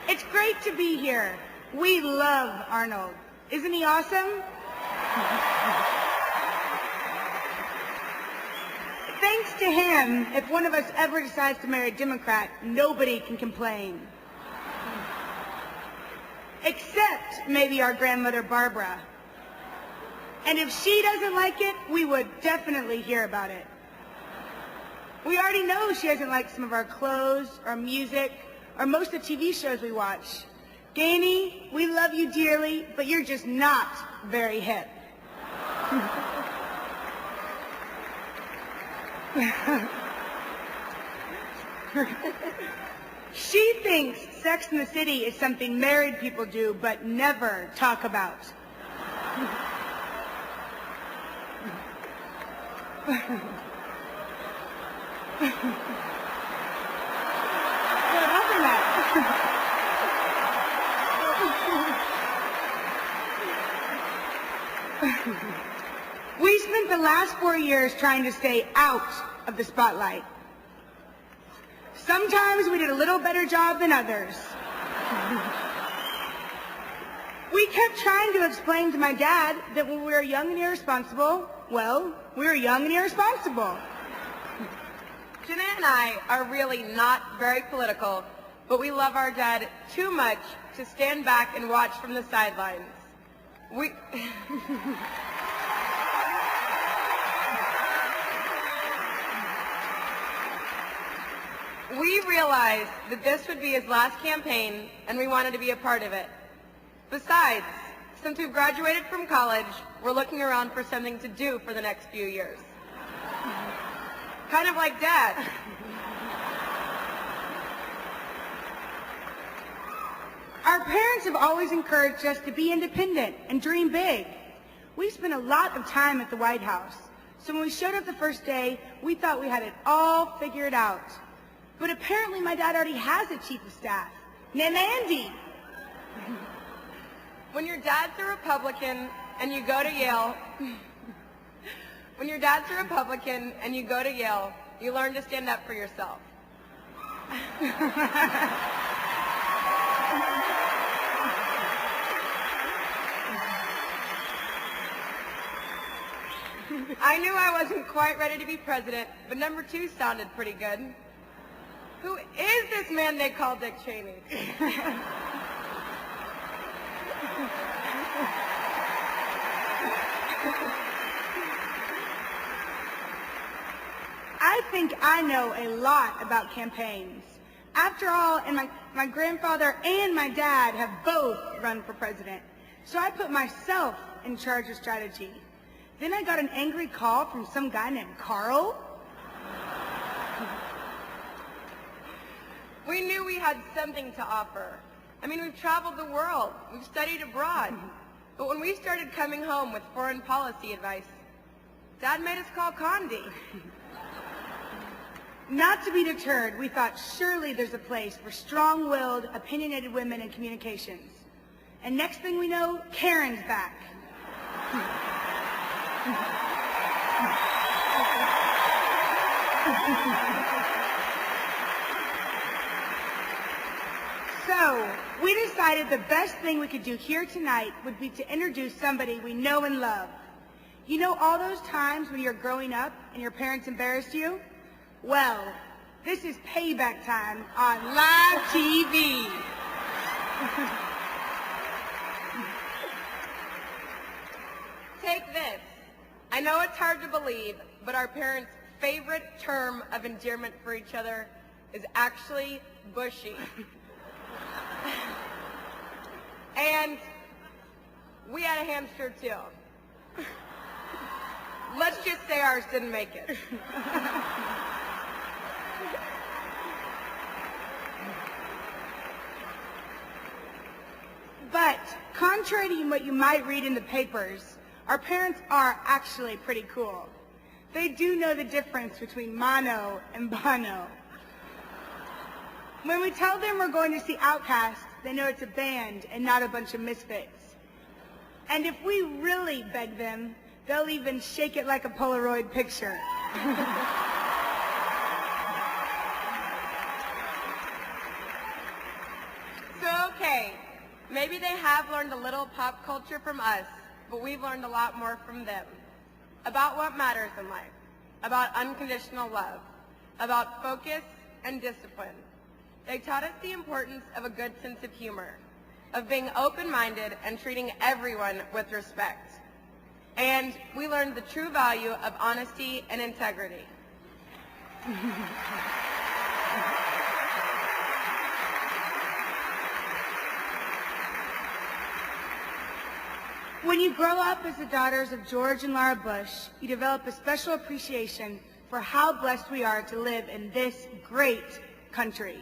It's great to be here. We love Arnold. Isn't he awesome? Thanks to him, if one of us ever decides to marry a Democrat, nobody can complain. Except maybe our grandmother Barbara. And if she doesn't like it, we would definitely hear about it. We already know she doesn't like some of our clothes, our music, or most of the TV shows we watch. Danny, we love you dearly, but you're just not very hip. She thinks Sex in the City is something married people do, but never talk about. We spent the last 4 years trying to stay out of the spotlight. Sometimes we did a little better job than others. We kept trying to explain to my dad that when we were young and irresponsible, well, we were young and irresponsible. Jenna and I are really not very political, but we love our dad too much to stand back and watch from the sidelines. We realized that this would be his last campaign, and we wanted to be a part of it. Besides, since we've graduated from college, we're looking around for something to do for the next few years. Kind of like Dad. Our parents have always encouraged us to be independent and dream big. We spent a lot of time at the White House, so when we showed up the first day, we thought we had it all figured out. But apparently my dad already has a chief of staff, Andy. When your dad's a Republican and you go to Yale, you learn to stand up for yourself. I knew I wasn't quite ready to be president, but number 2 sounded pretty good. Who is this man they call Dick Cheney? I think I know a lot about campaigns. After all, and my grandfather and my dad have both run for president. So I put myself in charge of strategy. Then I got an angry call from some guy named Carl. We knew we had something to offer. I mean, we've traveled the world. We've studied abroad. But when we started coming home with foreign policy advice, Dad made us call Condi. Not to be deterred, we thought surely there's a place for strong-willed, opinionated women in communications. And next thing we know, Karen's back. So, we decided the best thing we could do here tonight would be to introduce somebody we know and love. You know all those times when you're growing up and your parents embarrassed you? Well, this is payback time on live TV. Take this. I know it's hard to believe, but our parents' favorite term of endearment for each other is actually bushy. And we had a hamster too. Let's just say ours didn't make it. But contrary to what you might read in the papers, our parents are actually pretty cool. They do know the difference between mono and bono. When we tell them we're going to see Outkast, they know it's a band and not a bunch of misfits. And if we really beg them, they'll even shake it like a Polaroid picture. So okay. Maybe they have learned a little pop culture from us, but we've learned a lot more from them. About what matters in life, about unconditional love, about focus and discipline. They taught us the importance of a good sense of humor, of being open-minded and treating everyone with respect. And we learned the true value of honesty and integrity. When you grow up as the daughters of George and Laura Bush, you develop a special appreciation for how blessed we are to live in this great country.